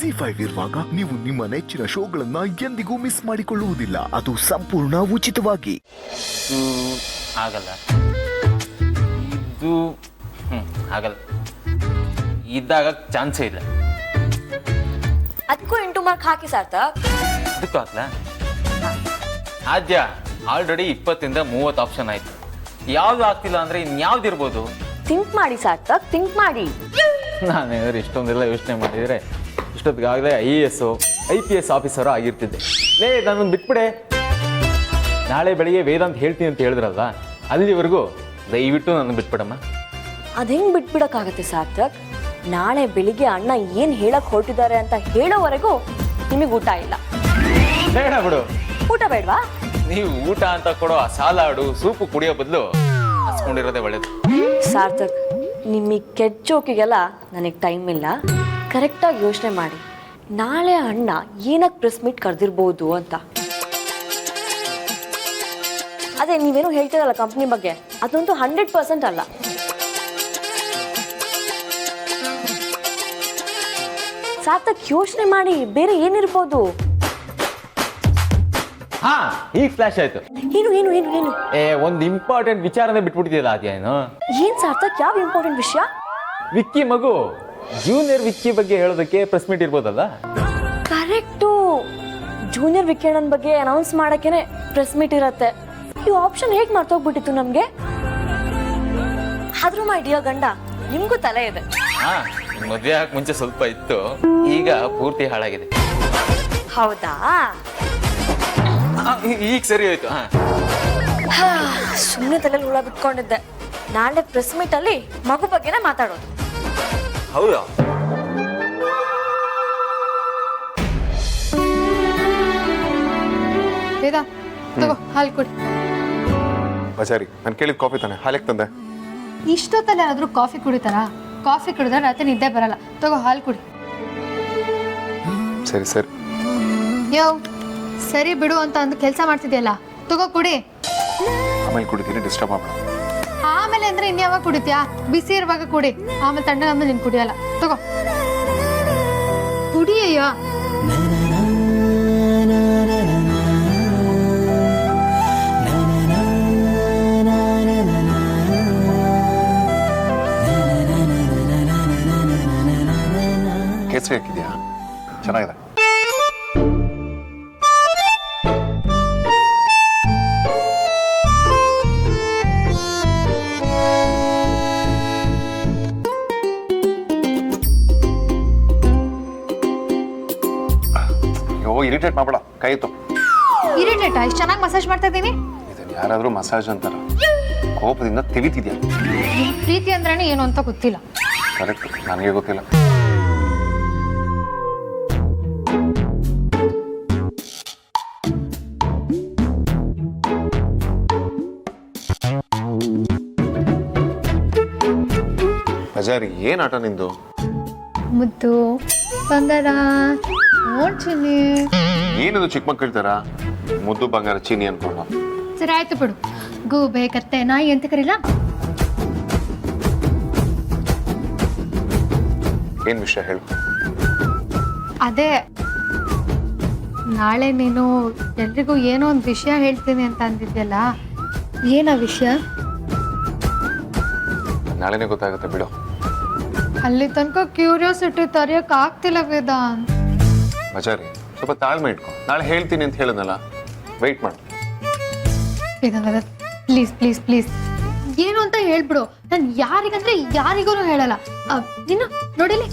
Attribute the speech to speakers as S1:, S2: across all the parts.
S1: ZEE5 ಇರುವಾಗ ನೀವು ನಿಮ್ಮ ನೆಚ್ಚಿನ ಶೋಗಳನ್ನ ಎಂದಿಗೂ ಮಿಸ್ ಮಾಡಿಕೊಳ್ಳುವುದಿಲ್ಲ. ಅದು ಸಂಪೂರ್ಣ ಉಚಿತವಾಗಿ.
S2: ಆಗಲ್ಲ, ಇದು ಆಗಲ್ಲ, ಇದ್ದಾಗ ಚಾನ್ಸೇ ಇಲ್ಲ.
S3: ಅದಕ್ಕೂ 8 ಮಾರ್ಕ್ ಹಾಕಿ ಸಾರ್ಥಕ್.
S2: ಅದಕ್ಕೂ ಹಾಕ್ಲಾ? ಆದ್ಯ ಆಲ್ರೆಡಿ 20 ಇಂದ 30 ಆಪ್ಷನ್ ಆಯ್ತು. ಯಾವ್ದು ಆಗ್ತಿಲ್ಲ ಅಂದ್ರೆ ಇನ್ಯಾವ್ದು ಇರ್ಬೋದು?
S3: ಥಿಂಕ್ ಮಾಡಿ ಸಾರ್ಥಕ್, ಥಿಂಕ್ ಮಾಡಿ.
S2: ನಾನೇನಾದ್ರು ಇಷ್ಟೊಂದೆಲ್ಲ ಯೋಚನೆ ಮಾಡಿದ್ರೆ ಇಷ್ಟೊತ್ತಿಗಾಗಲೇ IAS IPS ಆಫೀಸರ್ ಆಗಿರ್ತಿದ್ದೆ. ನನ್ನನ್ನು ಬಿಟ್ಬಿಡೆ. ನಾಳೆ ಬೆಳಿಗ್ಗೆ ವೇದಾಂತ್ ಹೇಳ್ತೀನಿ ಅಂತ ಹೇಳಿದ್ರಲ್ವ, ಅಲ್ಲಿವರೆಗೂ ದಯವಿಟ್ಟು ನನ್ನ ಬಿಟ್ಬಿಡಮ್ಮ.
S3: ಅದ್ ಹೆಂಗ್ ಬಿಟ್ಬಿಡಕ್ಕಾಗತ್ತೆ ಸಾರ್ಥಕ್? ನಾಳೆ ಬೆಳಿಗ್ಗೆ ಅಣ್ಣ ಏನ್ ಹೇಳಕ್ ಹೊರಟಿದ್ದಾರೆ ಅಂತ ಹೇಳೋವರೆಗೂ ನಿಮಗೆ ಊಟ ಇಲ್ಲ.
S2: ಬೇಡ ಬಿಡು.
S3: ಊಟ ಬೇಡ್ವಾ?
S2: ನೀವು ಊಟ ಅಂತ ಕೊಡೋ ಆ ಸಾಲಾಡು ಸೂಪು ಕುಡಿಯೋ ಬದಲು ಹಸ್ಕೊಂಡಿರೋದೇ ಒಳ್ಳೇದು.
S3: ಸಾರ್ಥಕ್, ನಿಮಗೆ ಕೆಟ್ಟ ಜೋಕಿಗೆಲ್ಲ ನನಗೆ ಟೈಮ್ ಇಲ್ಲ. ಕರೆಕ್ಟಾಗಿ ಯೋಚನೆ ಮಾಡಿ, ನಾಳೆ ಅಣ್ಣ ಏನಕ್ಕೆ ಪ್ರೆಸ್ ಮೀಟ್ ಕರೆದಿರ್ಬೋದು ಅಂತ. ಅದೇ ನೀವೇನು ಹೇಳ್ತೀರಲ್ಲ ಕಂಪ್ನಿ ಬಗ್ಗೆ, ಅದಂತೂ 100% ಅಲ್ಲ. ಸಾರ್ಥಕ್ ಯೋಚನೆ ಮಾಡಿ, ಬೇರೆ ಏನಿರ್ಬೋದು?
S2: ಹಾ, ಈಗ ಫ್ಲಾಶ್ ಆಯ್ತು.
S3: ಏನು ಏನು ಏನು ಏನು?
S2: ಒಂದು ಇಂಪಾರ್ಟೆಂಟ್ ವಿಚಾರನೇ ಬಿಟ್ಬಿಡ್ತಿಯಲ್ಲ ಅದೇನು?
S3: ಏನ್ ಸಾರ್ಥಕ್, ಯಾವ ಇಂಪಾರ್ಟೆಂಟ್ ವಿಷಯ?
S2: ವಿಕ್ಕಿ ಮಗು ಜೂನಿಯರ್ ವಿಕ್ಕಿ ಬಗ್ಗೆ ಹೇಳೋದಕ್ಕೆ ಪ್ರೆಸ್ ಮೀಟ್ ಇರ್ಬೋದಲ್ಲ?
S3: ಕರೆಕ್ಟು. ಜೂನಿಯರ್ ವಿಕಿರಣನ್ ಬಗ್ಗೆ ಅನೌನ್ಸ್ ಮಾಡಕ್ಕೇನೆ ಪ್ರೆಸ್ ಮೀಟ್ ಇರತ್ತೆ. ಈ ಆಪ್ಷನ್ ಹೇಗೆ ಮರ್ತೋಗ್ಬಿಟ್ಟಿತ್ತು ನಮ್ಗೆ? ಆದ್ರೂ ಮೈ ಡಿಯರ್ ಗಂಡ, ನಿಮ್ಗೂ ತಲೆ ಇದೆ.
S2: ಹಾ, ಮದುವೆ ಆಗಕ್ಕೆ ಮುಂಚೆ ಸ್ವಲ್ಪ ಇತ್ತು, ಈಗ ಪೂರ್ತಿ ಹಾಳಾಗಿದೆ.
S3: ಹೌದಾ?
S2: ಈಗ ಸರಿ ಹೋಯ್ತು.
S3: ಸುಮ್ಮನೆ ತಲೆಯಲ್ಲಿ ಹುಳ ಬಿಟ್ಕೊಂಡಿದ್ದೆ. ನಾಳೆ ಪ್ರೆಸ್ ಮೀಟ್ ಅಲ್ಲಿ ಮಗು ಬಗ್ಗೆನೇ ಮಾತಾಡೋದು.
S2: ಹೌದಾ?
S4: ವೇದಾ, ತಗೋ ಹಾಲು ಕುಡಿ.
S5: ಆಚಾರಿ, ನಾನು ಕೇಳಿದ ಕಾಫಿ ತಾನೆ, ಹಾಲಿಗೆ ತಂದೆ.
S4: ಇಷ್ಟೊತ್ತಲ್ಲೇ ಆದ್ರೂ ಕಾಫಿ ಕುಡಿತಾರಾ? ಕಾಫಿ ಕುಡಿದ್ರೆ ರಾತ್ರಿ ನಿದ್ದೆ ಬರಲ್ಲ. ತಗೋ ಹಾಲು ಕುಡಿ.
S5: ಸರಿ ಸರಿ.
S4: ಯೋ, ಸರಿ ಬಿಡು ಅಂತ ಅಂದು ಕೆಲಸ ಮಾಡ್ತಿದ್ಯಲ್ಲ, ತಗೋ ಕುಡಿ.
S5: ಆಮೇಲೆ ಕುಡಿತೀನಿ, ಡಿಸ್ಟರ್ಬ್ ಮಾಡಬೇಡ.
S4: ಆಮೇಲೆ ಅಂದ್ರೆ ಇನ್ಯಾವಾಗ ಕುಡಿತ್ಯಾ? ಬಿಸಿ ಇರುವಾಗ ಕುಡಿ, ಆಮೇಲೆ ತಣ್ಣಗಾದ್ಮೇಲೆ ನೀನು ಕುಡಿಯಲ್ಲ. ತಗೋ ಕುಡಿಯಯ್ಯ.
S5: ಕೇಸರಿ ಹಾಕಿದ್ಯಾ? ಚೆನ್ನಾಗಿದೆ. ಇರಿಟೇಟ್ ಮಾಡಬೇಡ, ಕೈ ಎತ್ತು.
S4: ಇರಿಟೇಟ್? ಇಷ್ಟು ಚೆನ್ನಾಗಿ ಮಸಾಜ್ ಮಾಡ್ತಾ ಇದ್ದೀನಿ.
S5: ಇದನ್ನ ಯಾರಾದ್ರೂ ಮಸಾಜ್ ಅಂತಾರ? ಕೋಪದಿಂದ ತೆಗಿತಿದ್ಯಾ?
S4: ನಿನ್ ಪ್ರೀತಿ ಅಂದ್ರೇನೆ ಏನು ಅಂತ ಗೊತ್ತಿಲ್ಲ.
S5: ಕರೆಕ್ಟ್, ನನಗೆ ಗೊತ್ತಿಲ್ಲ. ಬಜಾರಿ, ಏನ್ ಆಟ ನಿಂದು?
S4: ಮುದ್ದು ಬಂಗಾರ ನೋಡ್ತೀನಿ.
S5: ಏನದು ಚಿಕ್ಕ ಮಕ್ಕಳ ತರ ಮುದ್ದು ಬಂಗಾರ ಚೀನಿ ಅನ್ಕೊಂಡು?
S4: ಸರಿ ಆಯ್ತು ಬಿಡು. ಗೂಬೆ ಕತ್ತೆ ನಾಯಿ ಅಂತ ಕರೀಲ?
S5: ಏನ್ ವಿಷಯ ಹೇಳು.
S4: ಅದೇ ನಾಳೆ ನೀನು ಎಲ್ರಿಗೂ ಏನೋ ಒಂದು ವಿಷಯ ಹೇಳ್ತೀನಿ ಅಂತ ಅಂದಿದ್ಯಲ್ಲ, ಏನ ವಿಷಯ?
S5: ನಾಳೆನೇ ಗೊತ್ತಾಗುತ್ತೆ ಬಿಡು.
S4: ಅಲ್ಲಿ ತನಕ ಕ್ಯೂರಿಯಾಸಿಟಿ ತರೆಯಕ್ ಆಗ್ತಿಲ್ಲ ವೇದಾಂತ್.
S5: ಬಜಾರಿ, ಸ್ವಲ್ಪ ತಾಳ್ಮೆ ಇಟ್ಕೊ, ನಾಳೆ ಹೇಳ್ತೀನಿ ಅಂತ ಹೇಳಿದ್ನಲ್ಲ, ವೆಯ್ಟ್ ಮಾಡು.
S4: ವೇದಾಂತ್ ಪ್ಲೀಸ್ ಪ್ಲೀಸ್ ಪ್ಲೀಸ್ ಏನು ಅಂತ ಹೇಳ್ಬಿಡು. ನಾನು ಯಾರಿಗಂದ್ರೆ ಯಾರಿಗೂ ಹೇಳಲ್ಲ. ನೀನು ನೋಡಿಲಿ,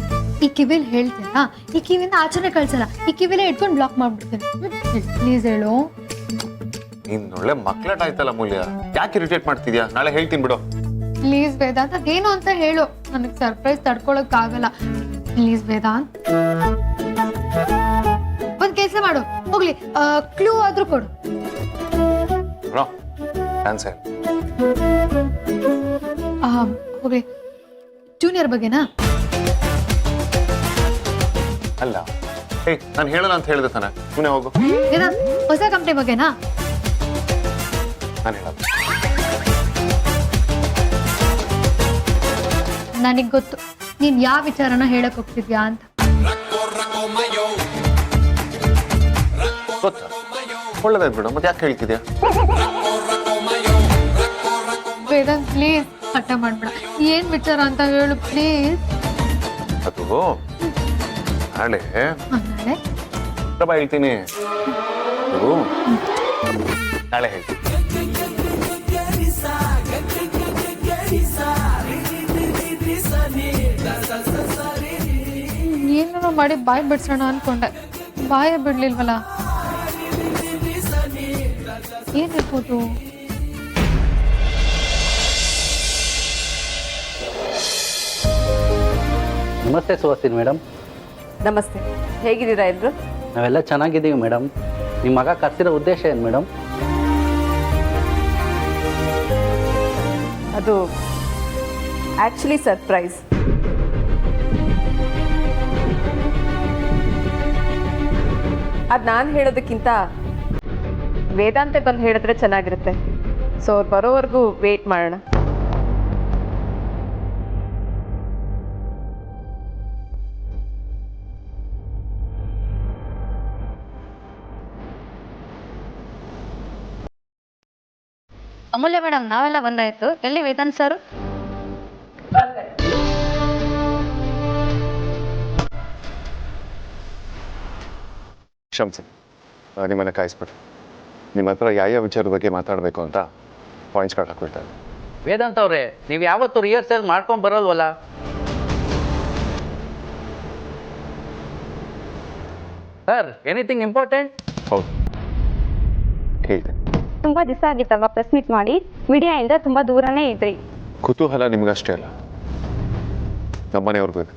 S4: ಈ ಕಿವಿಲ್ ಹೇಳ್ತೀರಾ, ಈ ಕಿವಿಯಿಂದ ಆಚರಣೆ ಕಳ್ಸಲ್ಲ, ಈ ಕಿವಿಲೇ ಇಟ್ಕೊಂಡು ಬ್ಲಾಕ್ ಮಾಡ್ಬಿಡ್ತೀನಿ. ಪ್ಲೀಸ್ ಹೇಳು.
S5: ನೀನ್ ಒಳ್ಳೆ ಮಕ್ಳಾಟ ಆಯ್ತಲ್ಲ ಮೂಲ್ಯ, ಯಾಕೆ ಇರಿಟೇಟ್ ಮಾಡ್ತಿದ್ಯಾ? ನಾಳೆ ಹೇಳ್ತೀನಿ ಬಿಡು.
S4: ಪ್ಲೀಸ್ ವೇದಾಂತ್, ಅದೇನು ಅಂತ ಹೇಳು. ನನಗೆ ಸರ್ಪ್ರೈಸ್ ತಡ್ಕೊಳಕ್ ಆಗಲ್ಲ. ಪ್ಲೀಸ್ ವೇದಾಂತ್, ಒಂದ್ ಕೆಲಸ ಮಾಡು, ಹೋಗ್ಲಿ ಕ್ಲೂ ಆದ್ರೂ ಕೊಡು.
S5: ಆನ್ಸರ್
S4: ಹೋಗ್ಲಿ, ಜೂನಿಯರ್ ಬಗ್ಗೆನಾ?
S5: ಅಲ್ಲ, ನಾನು ಹೇಳಲ್ಲ ಅಂತ ಹೇಳಿದೆ ತಾನೆ, ಸುಮ್ಮನೆ ಹೋಗು.
S4: ವೇದಾಂತ್, ಹೊಸ ಕಂಪ್ನಿ ಬಗ್ಗೆನಾ?
S5: ನಾನು ಹೇಳಲ್ಲ.
S4: ನನಗೆ ಗೊತ್ತು ನೀನ್ ಯಾವ ವಿಚಾರನ ಹೇಳಕ್ ಹೋಗ್ತಿದ್ಯಾ ಅಂತ.
S5: ಗೊತ್ತಾ ಒಳ್ಳೇದಾಯ್ತು ಬಿಡು, ಮತ್ತೆ ಯಾಕೆ ಹೇಳ್ತಿದ್ಯಾ?
S4: ವೇದಾಂತ್ ಪ್ಲೀಸ್ ಹಠ ಮಾಡ್ಬೇಡ, ಏನ್ ವಿಚಾರ ಅಂತ ಹೇಳು ಪ್ಲೀಸ್.
S5: ಅದು ನಾಳೆ
S4: ನಾಳೆ
S5: ಪ್ರಭಾ ಹೇಳ್ತೀನಿ, ಅದು ನಾಳೆ ಹೇಳ್ತೀನಿ.
S4: ಏನೋ ಮಾಡಿ ಬಾಯ್ ಬಿಡ್ಸೋಣ ಅನ್ಕೊಂಡೆ, ಬಾಯ ಬಿಡ್ಲಿಲ್ವಲ್ಲ. ಏನಿರ್ಬೋದು?
S6: ನಮಸ್ತೆ ಸುಹಾಸಿನಿ ಮೇಡಮ್.
S3: ನಮಸ್ತೆ, ಹೇಗಿದ್ದೀರಾ ಎಲ್ರು?
S6: ನಾವೆಲ್ಲ ಚೆನ್ನಾಗಿದ್ದೀವಿ ಮೇಡಮ್. ನಿಮ್ಮ ಮಗ ಕರ್ಸಿರೋ ಉದ್ದೇಶ ಏನು ಮೇಡಮ್?
S7: ಅದು ಆ್ಯಕ್ಚುಲಿ ಸರ್ಪ್ರೈಸ್. ಅದು ನಾನು ಹೇಳೋದಕ್ಕಿಂತ ವೇದಾಂತೆ ಬಂದು ಹೇಳಿದ್ರೆ ಚೆನ್ನಾಗಿರುತ್ತೆ. ಸೊ ಅವ್ರು ಬರೋವರೆಗೂ ವೇಟ್ ಮಾಡೋಣ.
S4: ಅಮೂಲ್ಯ ಮೇಡಮ್, ನಾವೆಲ್ಲ ಬಂದಾಯ್ತು. ಎಲ್ಲಿ ವೇದಾಂತ್ ಸರ್?
S5: ಕ್ಷಮಿಸಿ, ನಿಮ್ಮನ್ನ ಕಾಯಿಸ್ಬಿಟ್ಟು ನಿಮ್ಮ ಹತ್ರ ಯಾವ ವಿಚಾರದ ಬಗ್ಗೆ ಮಾತಾಡಬೇಕು ಅಂತ ಪಾಯಿಂಟ್ಸ್ ಕಾರ್ಡ್ ಹಾಕ್ಬಿಡ್ತಾರೆ.
S6: ವೇದಾಂತ್ ಅವ್ರೆ, ನೀವು ಯಾವತ್ತೂ ರಿಹರ್ಸಲ್ ಮಾಡ್ಕೊಂಡು ಬರೋಲ್ವಲ್ಲ? Sir, anything important?
S5: ಹೌದು, ಹೇಳಿದೆ.
S8: ತುಂಬಾ ದಿವಸ ಆಗಿತ್ತಲ್ವಾ ಪ್ರೆಸ್ ಮೀಟ್ ಮಾಡಿ, ವಿಡಿಯೋ ಇಂದ ತುಂಬಾ ದೂರನೇ ಇದ್ರಿ.
S5: ಕುತೂಹಲ ನಿಮ್ಗಷ್ಟೇ ಅಲ್ಲ, ನಮ್ಮನೆಯವ್ರಿಗೂ ಇದೆ.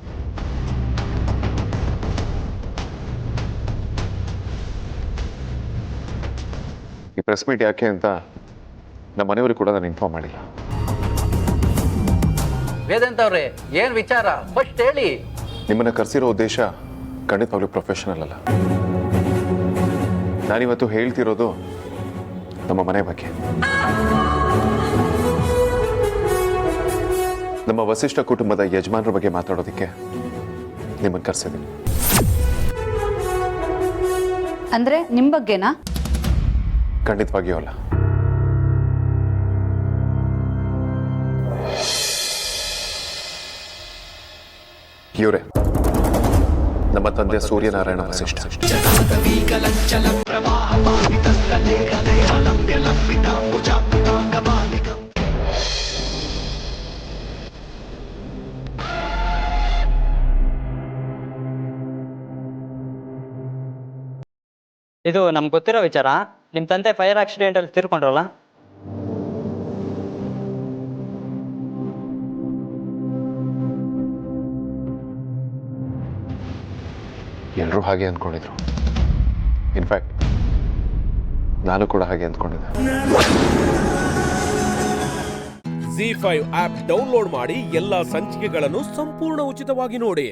S5: ಈ ಪ್ರೆಸ್ ಮೀಟ್ ಯಾಕೆ ಅಂತ ನಮ್ಮ ಮನೆಯವ್ರಿಗೆ ಕೂಡ ನಾನು ಇನ್ಫಾರ್ಮ್ ಮಾಡಿಲ್ಲ.
S6: ವೇದಾಂತ್ ಅವ್ರೆ, ಏನು ವಿಚಾರ ಫಸ್ಟ್ ಹೇಳಿ.
S5: ನಿಮ್ಮನ್ನ ಕರೆಸಿರೋ ಉದ್ದೇಶ ಖಂಡಿತವಾಗ್ಲೂ ಪ್ರೊಫೆಷನಲ್ ಅಲ್ಲ. ನಾನಿವತ್ತು ಹೇಳ್ತಿರೋದು ನಮ್ಮ ಮನೆ ಬಗ್ಗೆ. ನಮ್ಮ ವಸಿಷ್ಠ ಕುಟುಂಬದ ಯಜಮಾನರ ಬಗ್ಗೆ ಮಾತಾಡೋದಕ್ಕೆ ನಿಮ್ಮನ್ನು ಕರೆಸಿದ್ದೀನಿ.
S9: ಅಂದ್ರೆ ನಿಮ್ಮ ಬಗ್ಗೆನಾ?
S5: ಖಂಡಿತವಾಗಿಯೂ ಅಲ್ಲ. ಇವರೇ ನಮ್ಮ ತಂದೆ ಸೂರ್ಯನಾರಾಯಣ ವಸಿಷ್ಠ.
S10: ಇದು ನಮ್ಗೆ ಗೊತ್ತಿರೋ ವಿಚಾರ. ನಿಮ್ಮ ತಂದೆ ಫೈರ್ ಆಕ್ಸಿಡೆಂಟಲ್ಲಿ ತೀರ್ಕೊಂಡ್ರಲ್ಲ?
S5: ಎಲ್ಲರೂ ಹಾಗೆ ಅಂದ್ಕೊಂಡಿದ್ರು. ಇನ್ಫ್ಯಾಕ್ಟ್ ನಾನು ಕೂಡ ಹಾಗೆ ಅಂದ್ಕೊಂಡಿದ್ದೆ.
S11: ZEE5 ಆಪ್ ಡೌನ್ಲೋಡ್ ಮಾಡಿ ಎಲ್ಲಾ ಸಂಚಿಕೆಗಳನ್ನು ಸಂಪೂರ್ಣ ಉಚಿತವಾಗಿ ನೋಡಿ.